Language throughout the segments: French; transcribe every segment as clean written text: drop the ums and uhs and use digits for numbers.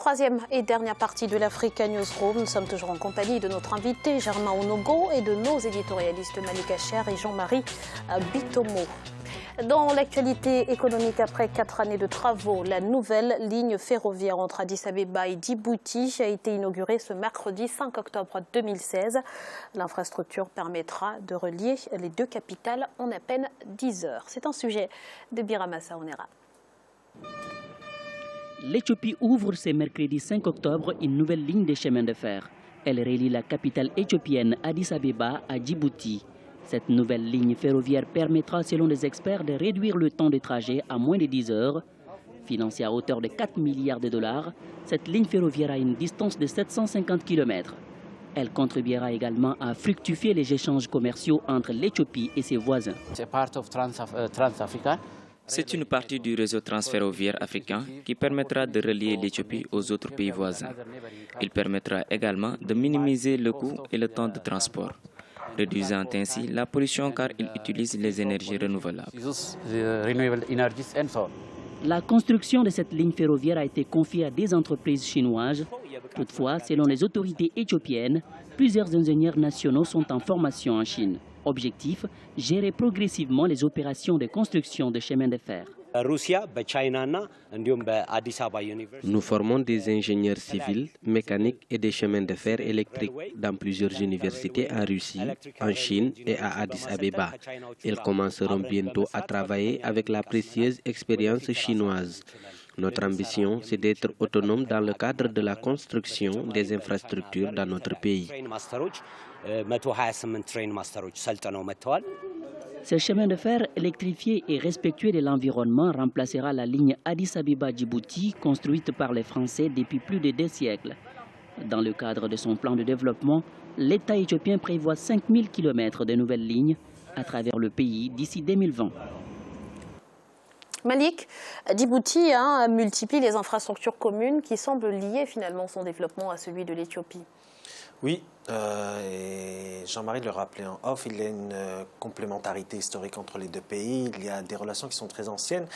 Troisième et dernière partie de l'Africa Newsroom. Nous sommes toujours en compagnie de notre invité Germain Onogo et de nos éditorialistes Malik Acher et Jean-Marie Bitomo. Dans l'actualité économique, après 4 années de travaux, la nouvelle ligne ferroviaire entre Addis Abeba et Djibouti a été inaugurée ce mercredi 5 octobre 2016. L'infrastructure permettra de relier les deux capitales en à peine 10 heures. C'est un sujet de Biramassa Onera. L'Éthiopie ouvre ce mercredi 5 octobre une nouvelle ligne de chemin de fer. Elle relie la capitale éthiopienne Addis Abeba à Djibouti. Cette nouvelle ligne ferroviaire permettra, selon les experts, de réduire le temps de trajet à moins de 10 heures. Financée à hauteur de 4 milliards de dollars, cette ligne ferroviaire a une distance de 750 km. Elle contribuera également à fructifier les échanges commerciaux entre l'Éthiopie et ses voisins. C'est une partie du réseau transferroviaire africain qui permettra de relier l'Éthiopie aux autres pays voisins. Il permettra également de minimiser le coût et le temps de transport, réduisant ainsi la pollution car il utilise les énergies renouvelables. La construction de cette ligne ferroviaire a été confiée à des entreprises chinoises. Toutefois, selon les autorités éthiopiennes, plusieurs ingénieurs nationaux sont en formation en Chine. Objectif, gérer progressivement les opérations de construction de chemins de fer. Nous formons des ingénieurs civils, mécaniques et des chemins de fer électriques dans plusieurs universités en Russie, en Chine et à Addis Abeba. Ils commenceront bientôt à travailler avec la précieuse expérience chinoise. Notre ambition, c'est d'être autonome dans le cadre de la construction des infrastructures dans notre pays. Ce chemin de fer électrifié et respectueux de l'environnement remplacera la ligne Addis Abeba-Djibouti construite par les Français depuis plus de 2 siècles. Dans le cadre de son plan de développement, l'État éthiopien prévoit 5000 km de nouvelles lignes à travers le pays d'ici 2020. Malik, Djibouti multiplie les infrastructures communes qui semblent lier finalement son développement à celui de l'Éthiopie. Oui, et Jean-Marie le rappelait en off, il y a une complémentarité historique entre les deux pays, il y a des relations qui sont très anciennes.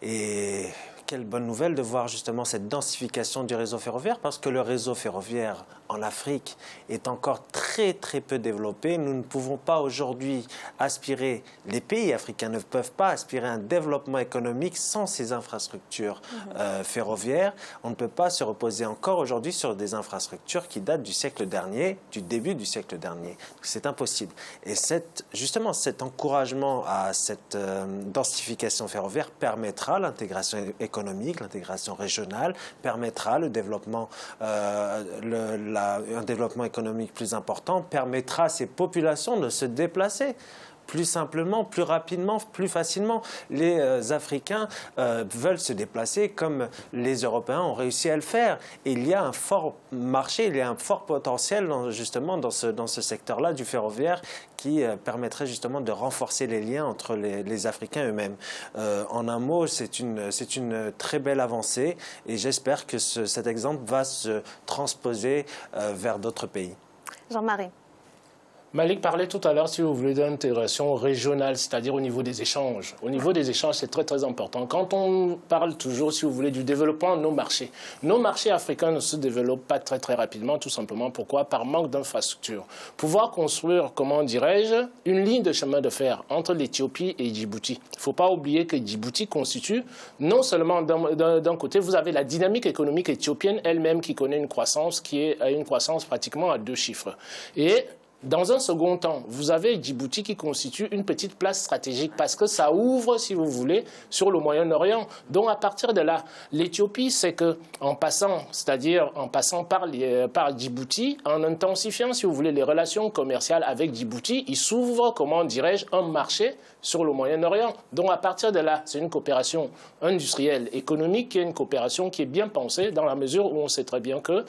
Et quelle bonne nouvelle de voir justement cette densification du réseau ferroviaire, parce que le réseau ferroviaire en Afrique est encore très peu développé. Nous ne pouvons pas aujourd'hui aspirer, les pays africains ne peuvent pas aspirer à un développement économique sans ces infrastructures ferroviaires. On ne peut pas se reposer encore aujourd'hui sur des infrastructures qui datent du siècle dernier, du début du siècle dernier. C'est impossible. Et justement cet encouragement à cette densification ferroviaire permettra l'intégration économique, l'intégration régionale, permettra le développement, un développement économique plus important, permettra à ces populations de se déplacer plus simplement, plus rapidement, plus facilement. Les Africains veulent se déplacer comme les Européens ont réussi à le faire. Et il y a un fort marché, il y a un fort potentiel justement dans ce secteur-là du ferroviaire qui permettrait justement de renforcer les liens entre les Africains eux-mêmes. En un mot, c'est une très belle avancée et j'espère que cet exemple va se transposer vers d'autres pays. Jean-Marie. Malik parlait tout à l'heure, si vous voulez, d'intégration régionale, c'est-à-dire au niveau des échanges. Au niveau des échanges, c'est très important. Quand on parle toujours, si vous voulez, du développement de nos marchés africains ne se développent pas très rapidement, tout simplement. Pourquoi? Par manque d'infrastructures. Pouvoir construire, comment dirais-je, une ligne de chemin de fer entre l'Éthiopie et Djibouti. Il ne faut pas oublier que Djibouti constitue, non seulement d'un côté, vous avez la dynamique économique éthiopienne elle-même qui connaît une croissance qui est une croissance pratiquement à 2 chiffres. Et dans un second temps, vous avez Djibouti qui constitue une petite place stratégique parce que ça ouvre, si vous voulez, sur le Moyen-Orient. Donc à partir de là, l'Éthiopie, c'est qu'en passant, c'est-à-dire en passant par Djibouti, en intensifiant, si vous voulez, les relations commerciales avec Djibouti, il s'ouvre, comment dirais-je, un marché sur le Moyen-Orient. Donc à partir de là, c'est une coopération industrielle, économique, qui est une coopération qui est bien pensée dans la mesure où on sait très bien que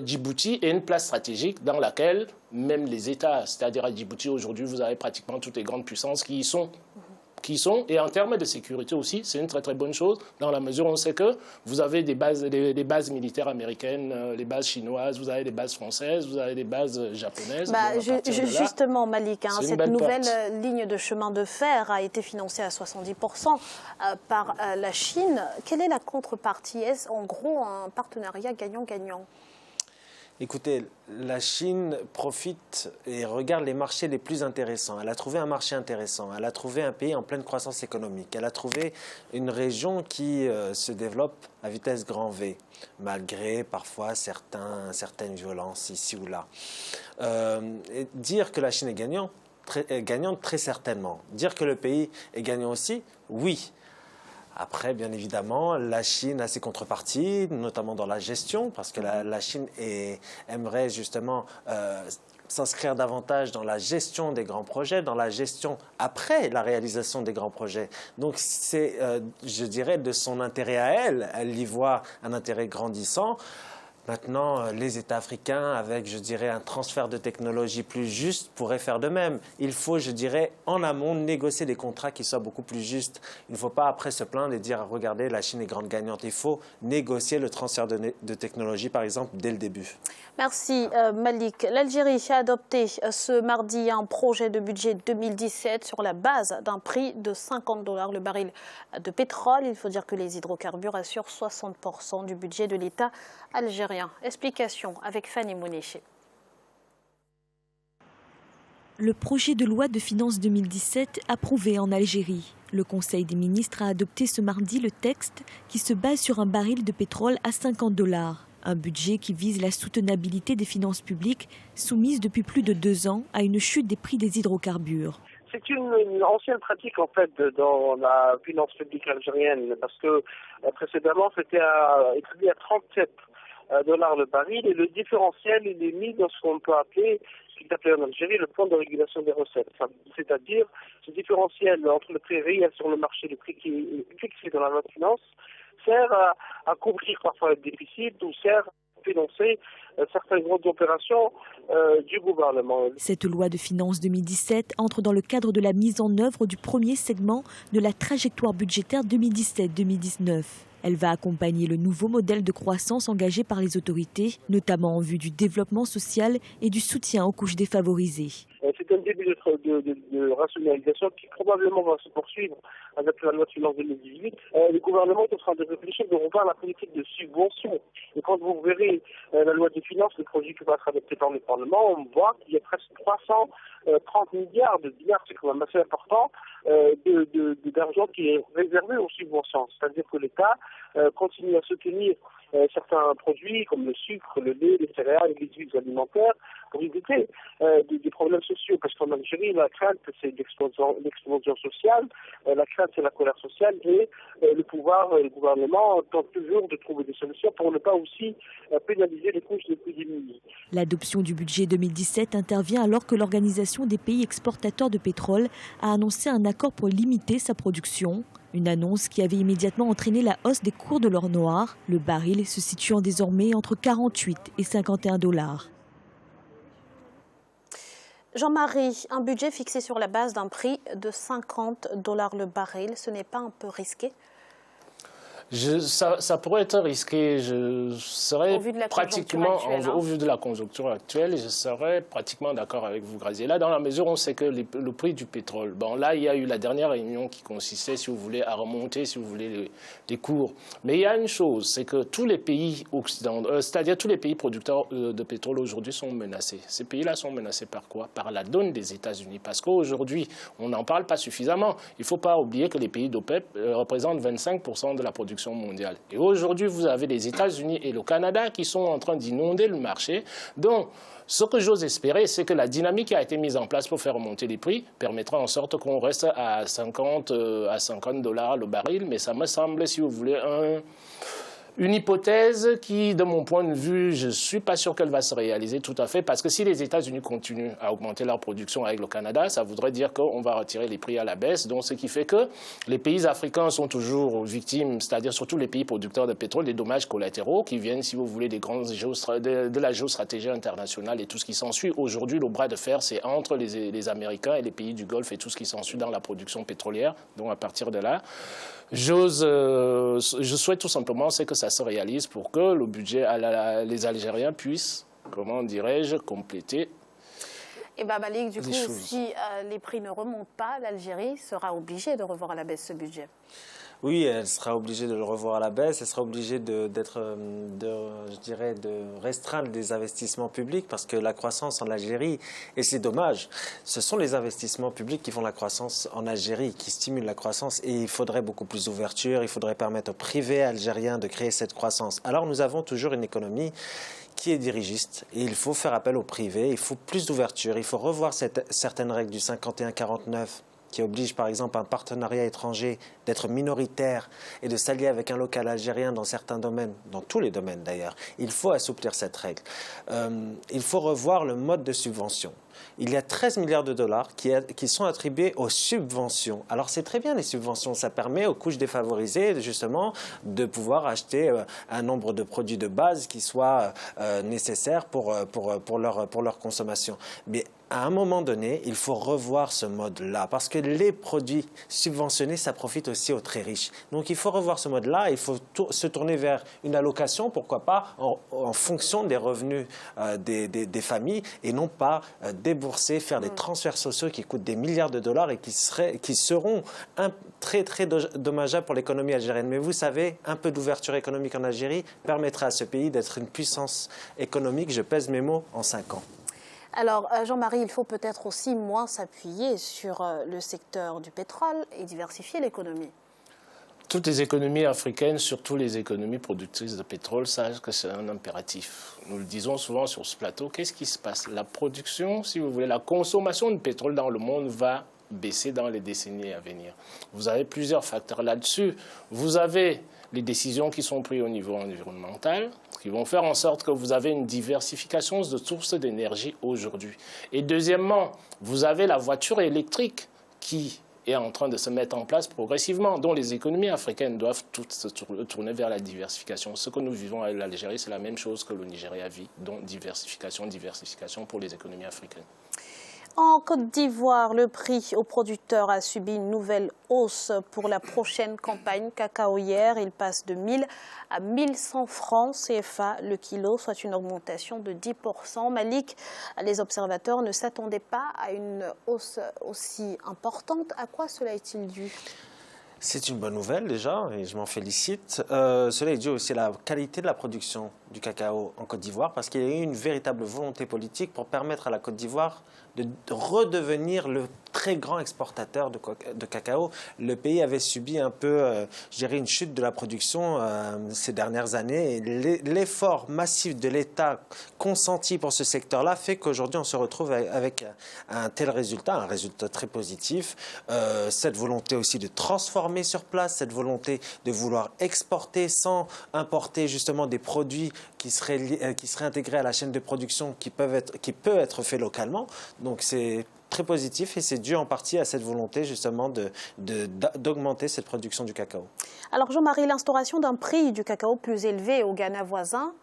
Djibouti est une place stratégique dans laquelle même les États, c'est-à-dire à Djibouti aujourd'hui, vous avez pratiquement toutes les grandes puissances qui y sont. qui sont, et en termes de sécurité aussi, c'est une très très bonne chose, dans la mesure où on sait que vous avez des bases militaires américaines, les bases chinoises, vous avez des bases françaises, vous avez des bases japonaises. Justement, Malik, cette nouvelle ligne de chemin de fer a été financée à 70% par la Chine. Quelle est la contrepartie? Est-ce en gros un partenariat gagnant-gagnant? Écoutez, la Chine profite et regarde les marchés les plus intéressants. Elle a trouvé un marché intéressant, elle a trouvé un pays en pleine croissance économique, elle a trouvé une région qui se développe à vitesse grand V, malgré parfois certaines violences ici ou là. Et dire que la Chine est gagnante, très certainement. Dire que le pays est gagnant aussi, oui. Après, bien évidemment, la Chine a ses contreparties, notamment dans la gestion, parce que la Chine aimerait justement s'inscrire davantage dans la gestion des grands projets, dans la gestion après la réalisation des grands projets. Donc c'est, je dirais, de son intérêt à elle. Elle y voit un intérêt grandissant. Maintenant, les États africains, avec, je dirais, un transfert de technologie plus juste, pourraient faire de même. Il faut, je dirais, en amont, négocier des contrats qui soient beaucoup plus justes. Il ne faut pas après se plaindre et dire, regardez, la Chine est grande gagnante. Il faut négocier le transfert de technologie, par exemple, dès le début. Merci, Malik. L'Algérie a adopté ce mardi un projet de budget 2017 sur la base d'un prix de $50 le baril de pétrole. Il faut dire que les hydrocarbures assurent 60% du budget de l'État algérien. Explication avec Fanny Mounéché. Le projet de loi de finances 2017 approuvé en Algérie. Le Conseil des ministres a adopté ce mardi le texte qui se base sur un baril de pétrole à $50. Un budget qui vise la soutenabilité des finances publiques soumises depuis plus de 2 ans à une chute des prix des hydrocarbures. C'est une ancienne pratique en fait dans la finance publique algérienne parce que précédemment c'était établi à $37 le baril et le différentiel il est mis dans ce qu'on peut appeler, ce qu'il appelle en Algérie le plan de régulation des recettes. C'est-à-dire ce différentiel entre le prix réel sur le marché et le prix qui est fixé dans la loi de finances sert à couvrir parfois le déficit ou sert à financer certaines grandes opérations du gouvernement. Cette loi de finances 2017 entre dans le cadre de la mise en œuvre du premier segment de la trajectoire budgétaire 2017-2019. Elle va accompagner le nouveau modèle de croissance engagé par les autorités, notamment en vue du développement social et du soutien aux couches défavorisées. C'est un début de rationalisation qui probablement va se poursuivre avec la loi de finances 2018. Le gouvernement est en train de réfléchir de revoir la politique de subvention. Et quand vous verrez la loi de finances, le projet qui va être adopté par le Parlement, on voit qu'il y a presque 330 milliards de dinars, c'est quand même assez important, d'argent qui est réservé aux subventions. C'est-à-dire que l'État continue à soutenir certains produits comme le sucre, le lait, les céréales et les huiles alimentaires pour éviter des problèmes sociaux. Parce qu'en Algérie, la crainte, c'est l'explosion sociale, la crainte, c'est la colère sociale et le gouvernement tente toujours de trouver des solutions pour ne pas aussi pénaliser les couches les plus démunies. L'adoption du budget 2017 intervient alors que l'Organisation des pays exportateurs de pétrole a annoncé un accord pour limiter sa production. Une annonce qui avait immédiatement entraîné la hausse des cours de l'or noir, le baril se situant désormais entre $48 et $51. Jean-Marie, un budget fixé sur la base d'un prix de $50 le baril, ce n'est pas un peu risqué? Ça pourrait être risqué. Je serais pratiquement, au vu de la conjoncture actuelle, je serais pratiquement d'accord avec vous, Graziella, dans la mesure où on sait que le prix du pétrole, bon là il y a eu la dernière réunion qui consistait, si vous voulez, à remonter, si vous voulez, les cours. Mais il y a une chose, c'est que tous les pays occidentaux, c'est-à-dire tous les pays producteurs de pétrole aujourd'hui sont menacés. Ces pays-là sont menacés par quoi? Par la donne des États-Unis. Parce qu'aujourd'hui, on n'en parle pas suffisamment. Il ne faut pas oublier que les pays d'OPEP représentent 25% de la production mondiale. Et aujourd'hui, vous avez les États-Unis et le Canada qui sont en train d'inonder le marché. Donc, ce que j'ose espérer, c'est que la dynamique qui a été mise en place pour faire remonter les prix permettra en sorte qu'on reste à $50 le baril. Mais ça me semble, si vous voulez, une hypothèse qui, de mon point de vue, je ne suis pas sûr qu'elle va se réaliser tout à fait, parce que si les États-Unis continuent à augmenter leur production avec le Canada, ça voudrait dire qu'on va retirer les prix à la baisse, donc ce qui fait que les pays africains sont toujours victimes, c'est-à-dire surtout les pays producteurs de pétrole, des dommages collatéraux qui viennent, si vous voulez, de la géostratégie internationale et tout ce qui s'ensuit. Aujourd'hui, le bras de fer, c'est entre les Américains et les pays du Golfe et tout ce qui s'ensuit dans la production pétrolière, donc à partir de là, je souhaite tout simplement que ça se réalise pour que le budget, les Algériens puissent, comment dirais-je, compléter. Et bien Malik, du coup, si les prix ne remontent pas, l'Algérie sera obligée de revoir à la baisse ce budget. Oui, elle sera obligée de le revoir à la baisse, elle sera obligée de restreindre les investissements publics parce que la croissance en Algérie, et c'est dommage, ce sont les investissements publics qui font la croissance en Algérie, qui stimulent la croissance et il faudrait beaucoup plus d'ouverture, il faudrait permettre au privé algérien de créer cette croissance. Alors nous avons toujours une économie qui est dirigiste et il faut faire appel au privé, il faut plus d'ouverture, il faut revoir certaines règles du 51-49 qui oblige par exemple un partenariat étranger d'être minoritaire et de s'allier avec un local algérien dans certains domaines, dans tous les domaines d'ailleurs. Il faut assouplir cette règle. Il faut revoir le mode de subvention. Il y a 13 milliards de dollars qui sont attribués aux subventions. Alors c'est très bien les subventions, ça permet aux couches défavorisées justement de pouvoir acheter un nombre de produits de base qui soit nécessaire pour leur consommation. Mais à un moment donné, il faut revoir ce mode-là parce que les produits subventionnés, ça profite aussi aux très riches. Donc il faut revoir ce mode-là, il faut se tourner vers une allocation, pourquoi pas, en fonction des revenus des familles et non pas débourser, faire des transferts sociaux qui coûtent des milliards de dollars et qui seront très très dommageables pour l'économie algérienne. Mais vous savez, un peu d'ouverture économique en Algérie permettra à ce pays d'être une puissance économique, je pèse mes mots, en 5 ans. Alors, Jean-Marie, il faut peut-être aussi moins s'appuyer sur le secteur du pétrole et diversifier l'économie. Toutes les économies africaines, surtout les économies productrices de pétrole, sachent que c'est un impératif. Nous le disons souvent sur ce plateau, qu'est-ce qui se passe? La production, si vous voulez, la consommation de pétrole dans le monde va baisser dans les décennies à venir. Vous avez plusieurs facteurs là-dessus. Vous avez les décisions qui sont prises au niveau environnemental, qui vont faire en sorte que vous avez une diversification de sources d'énergie aujourd'hui. Et deuxièmement, vous avez la voiture électrique qui est en train de se mettre en place progressivement, dont les économies africaines doivent toutes se tourner vers la diversification. Ce que nous vivons à l'Algérie, c'est la même chose que le Nigeria vit, donc diversification pour les économies africaines. En Côte d'Ivoire, le prix aux producteurs a subi une nouvelle hausse pour la prochaine campagne cacaoyère. Il passe de 1000 à 1100 francs CFA le kilo, soit une augmentation de 10%. Malik, les observateurs ne s'attendaient pas à une hausse aussi importante. À quoi cela est-il dû ? C'est une bonne nouvelle déjà et je m'en félicite. Cela est dû aussi à la qualité de la production du cacao en Côte d'Ivoire parce qu'il y a eu une véritable volonté politique pour permettre à la Côte d'Ivoire de redevenir le très grand exportateur de cacao. Le pays avait subi un peu, je dirais, une chute de la production ces dernières années. L'effort massif de l'État consenti pour ce secteur-là fait qu'aujourd'hui on se retrouve avec un tel résultat, un résultat très positif. Cette volonté aussi de transformer sur place, cette volonté de vouloir exporter sans importer justement des produits qui seraient intégrés à la chaîne de production qui peut être fait localement. Donc c'est très positif et c'est dû en partie à cette volonté justement d'augmenter cette production du cacao. Alors Jean-Marie, l'instauration d'un prix du cacao plus élevé au Ghana voisin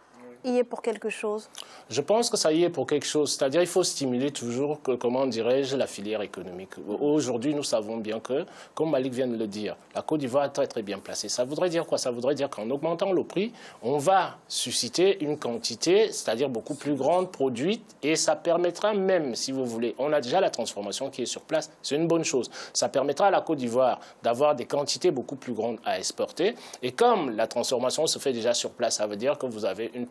y est pour quelque chose? Je pense que ça y est pour quelque chose. C'est-à-dire qu'il faut stimuler toujours, comment dirais-je, la filière économique. Aujourd'hui, nous savons bien que, comme Malik vient de le dire, la Côte d'Ivoire est très très bien placée. Ça voudrait dire quoi? Ça voudrait dire qu'en augmentant le prix, on va susciter une quantité, c'est-à-dire beaucoup plus grande, produite, et ça permettra même, si vous voulez, on a déjà la transformation qui est sur place, c'est une bonne chose. Ça permettra à la Côte d'Ivoire d'avoir des quantités beaucoup plus grandes à exporter, et comme la transformation se fait déjà sur place, ça veut dire que vous avez une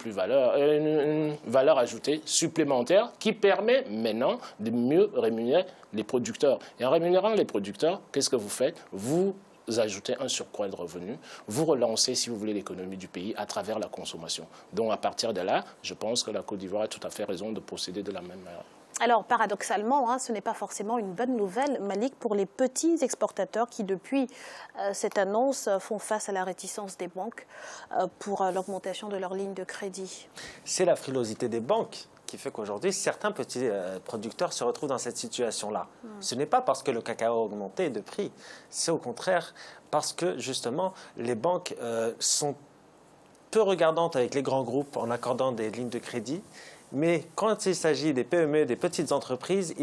valeur ajoutée supplémentaire qui permet maintenant de mieux rémunérer les producteurs. Et en rémunérant les producteurs, qu'est-ce que vous faites? Vous ajoutez un surcroît de revenus, vous relancez, si vous voulez, l'économie du pays à travers la consommation. Donc à partir de là, je pense que la Côte d'Ivoire a tout à fait raison de procéder de la même manière. Alors, paradoxalement, ce n'est pas forcément une bonne nouvelle, Malik, pour les petits exportateurs qui, depuis cette annonce, font face à la réticence des banques pour l'augmentation de leur ligne de crédit. C'est la frilosité des banques qui fait qu'aujourd'hui, certains petits producteurs se retrouvent dans cette situation-là. Ce n'est pas parce que le cacao a augmenté de prix, c'est au contraire parce que, justement, les banques sont peu regardantes avec les grands groupes en accordant des lignes de crédit. Mais quand il s'agit des PME, des petites entreprises,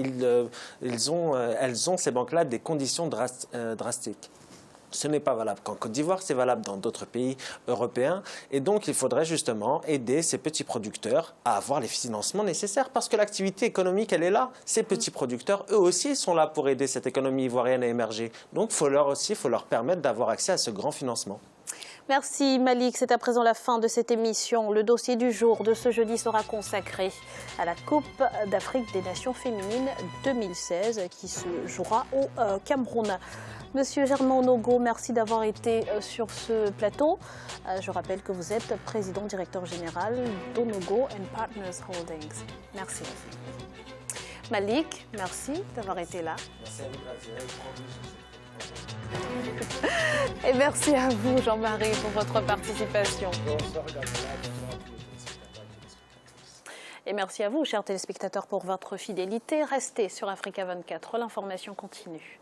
elles ont, ces banques-là, des conditions drastiques. Ce n'est pas valable qu'en Côte d'Ivoire, c'est valable dans d'autres pays européens. Et donc, il faudrait justement aider ces petits producteurs à avoir les financements nécessaires parce que l'activité économique, elle est là. Ces petits producteurs, eux aussi, sont là pour aider cette économie ivoirienne à émerger. Donc, il faut leur permettre d'avoir accès à ce grand financement. Merci Malik, c'est à présent la fin de cette émission. Le dossier du jour de ce jeudi sera consacré à la Coupe d'Afrique des Nations féminines 2016 qui se jouera au Cameroun. Monsieur Germain Onogo, merci d'avoir été sur ce plateau. Je rappelle que vous êtes président directeur général d'Onogo & Partners Holdings. Merci. Malik, merci d'avoir été là. Merci à vous. Et merci à vous, Jean-Marie, pour votre participation. Et merci à vous, chers téléspectateurs, pour votre fidélité. Restez sur Africa 24, l'information continue.